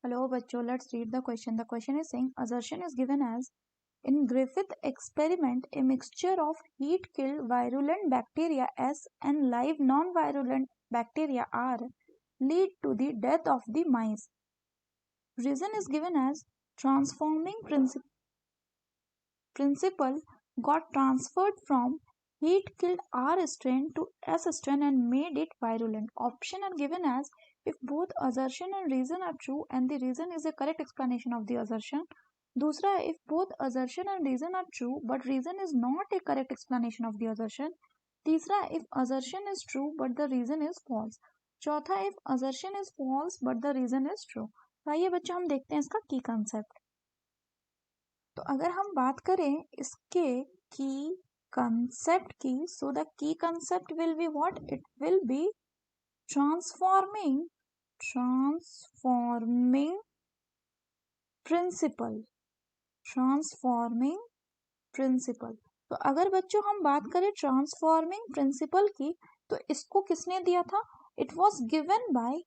Hello, bachcho. Let's read the question. The question is saying assertion is given as in Griffith experiment, a mixture of heat-killed virulent bacteria S and live non-virulent bacteria R lead to the death of the mice. Reason is given as transforming principle got transferred from heat-killed R strain to S strain and made it virulent. Option are given as if both assertion and reason are true and the reason is a correct explanation of the assertion. दूसरा है if both assertion and reason are true but reason is not a correct explanation of the assertion. तीसरा if assertion is true but the reason is false. चौथा if assertion is false but the reason is true. तो आइए बच्चों हम देखते हैं इसका की कंसेप्ट. तो अगर हम बात करें इसके की कंसेप्ट की, so the key concept will be what? It will be transforming principle. Transforming principle. तो अगर बच्चों हम बात करें ट्रांसफॉर्मिंग प्रिंसिपल की, तो इसको किसने दिया था? It was given by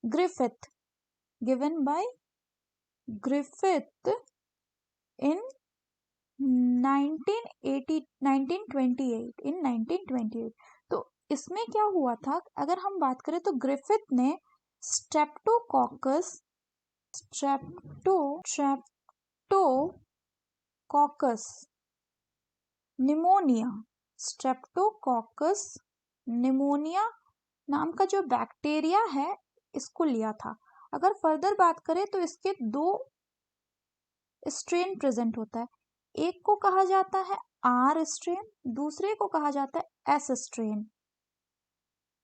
Griffith. Given by Griffith in 1928. तो इसमें क्या हुआ था, अगर हम बात करें तो ग्रिफिथ ने स्ट्रेप्टोकॉकस निमोनिया नाम का जो बैक्टीरिया है इसको लिया था. अगर फर्दर बात करें तो इसके दो स्ट्रेन प्रेजेंट होता है. एक को कहा जाता है आर स्ट्रेन, दूसरे को कहा जाता है एस स्ट्रेन.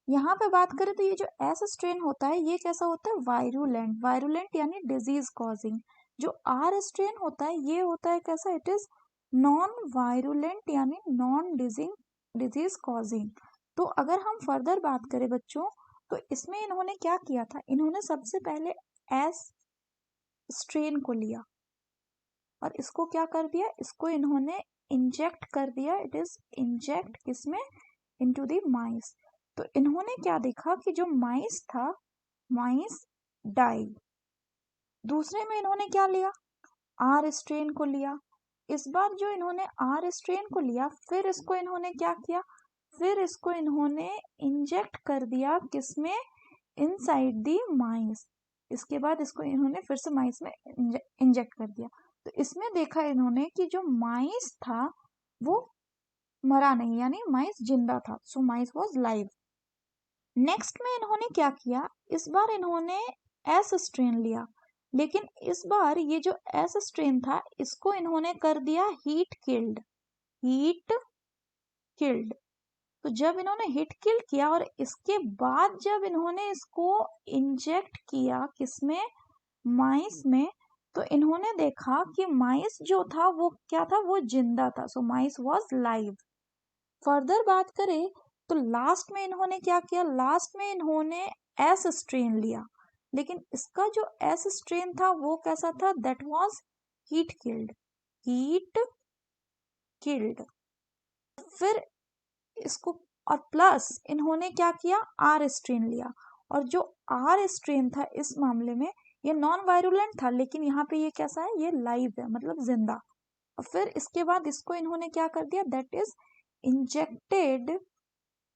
यहाँ पे बात करें तो ये जो एस स्ट्रेन होता है ये कैसा होता है? वायरुलेंट यानी डिजीज कॉजिंग. जो आर स्ट्रेन होता है ये होता है कैसा? इट इज नॉन वायरुलेंट यानी नॉन डिजीज कॉजिंग. तो अगर हम फर्दर बात करें बच्चों तो इसमें इन्होंने क्या किया था? इन्होंने सबसे पहले एस स्ट्रेन को लिया और इसको क्या कर दिया? इसको इन्होंने इंजेक्ट कर दिया. इट इज इंजेक्ट किसमें? Into the mice. तो इन्होंने क्या देखा कि जो माइस था, माइस डाई. दूसरे में इन्होंने क्या लिया? आर स्ट्रेन को लिया. इस बार जो इन्होंने आर स्ट्रेन को लिया, फिर इसको इन्होंने क्या किया? फिर इसको इन्होंने इंजेक्ट कर दिया किसमें? इनसाइड द माइस. इसके बाद इसको इन्होंने फिर से माइस में इंजेक्ट कर दिया. तो इसमें देखा इन्होंने कि जो माइस था वो मरा नहीं, यानी माइस जिंदा था. सो माइस वाज लाइव. नेक्स्ट में इन्होंने क्या किया? इस बार इन्होंने एस स्ट्रेन लिया, लेकिन इस बार ये जो एस स्ट्रेन था इसको इन्होंने कर दिया हीट किल्ड. तो जब इन्होंने हीट किल किया और इसके बाद जब इन्होंने इसको इंजेक्ट किया किसमें? माइस में, तो इन्होंने देखा कि माइस जो था वो क्या था? वो जिंदा था. सो माइस वाज लाइव. फर्दर बात करें तो लास्ट में इन्होंने क्या किया? लास्ट में इन्होंने एस स्ट्रेन लिया, लेकिन इसका जो एस स्ट्रेन था वो कैसा था? That was heat killed. फिर इसको और प्लस इन्होंने क्या किया? आर स्ट्रेन लिया. और जो आर स्ट्रेन था इस मामले में ये नॉन वायरुलेंट था, लेकिन यहाँ पे ये कैसा है? ये लाइव है, मतलब जिंदा. और फिर इसके बाद इसको इन्होंने क्या कर दिया? दैट इज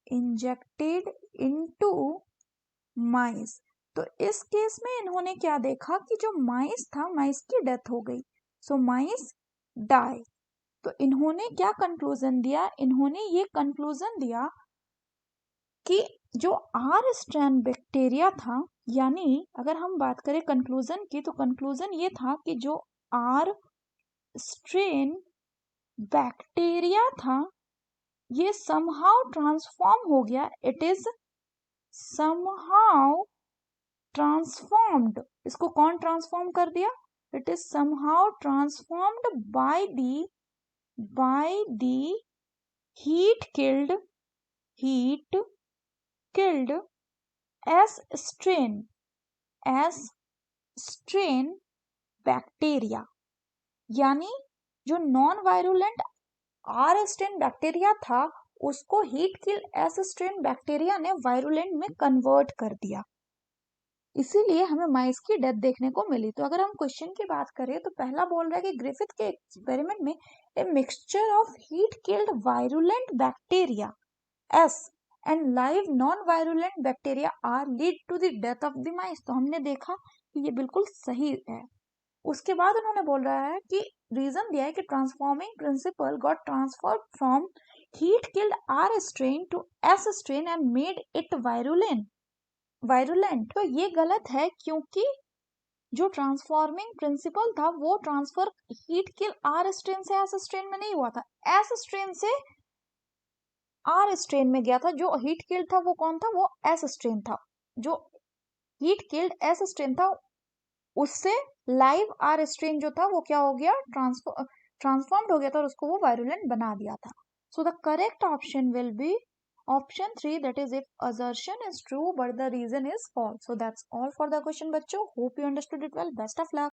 इंजेक्टेड इनटू माइस. तो इस केस में इन्होंने क्या देखा कि जो माइस था, माइस की डेथ हो गई. सो माइस डाई. तो इन्होंने क्या कंक्लूजन दिया? इन्होंने ये कंक्लूजन दिया कि जो आर स्ट्रेन बैक्टीरिया था, यानी अगर हम बात करें कंक्लूजन की, तो कंक्लूजन ये था कि जो आर स्ट्रेन बैक्टीरिया था ये समहाउ ट्रांसफॉर्म हो गया. It is somehow transformed. इसको कौन ट्रांसफॉर्म कर दिया? It is somehow transformed by the heat killed as strain bacteria. यानी जो non virulent R strain bacteria था उसको heat kill S strain bacteria ने वायरुलेंट में कन्वर्ट कर दिया. इसीलिए हमें माइस की डेथ देखने को मिली। तो अगर हम क्वेश्चन की बात करें तो पहला बोल रहा है कि ग्रिफिथ के एक्सपेरिमेंट में a mixture of heat killed virulent bacteria S and live non virulent bacteria are lead to the death of the mice. तो हमने देखा कि ये बिल्कुल सही है। उसके बाद उन्होंने बोल रहा है कि रीजन दिया है कि transforming principle got transfer from heat killed R strain to S strain and made it virulent. तो ये गलत है क्योंकि जो ट्रांसफॉर्मिंग प्रिंसिपल था वो transfer heat kill R strain से एस स्ट्रेन में नहीं हुआ था, एस स्ट्रेन से आर स्ट्रेन में गया था। जो हीट किल्ड था वो कौन था, वो एस स्ट्रेन था। जो हीट किल्ड एस स्ट्रेन था उससे लाइव आर स्ट्रेन जो था वो क्या हो गया, ट्रांसफॉर्म्ड हो गया था और उसको वो वायरुलेंट बना दिया था। So the correct option will be option 3, that is if assertion is true but the reason is false. So that's all for the question बच्चों. Hope you understood it well. Best of luck.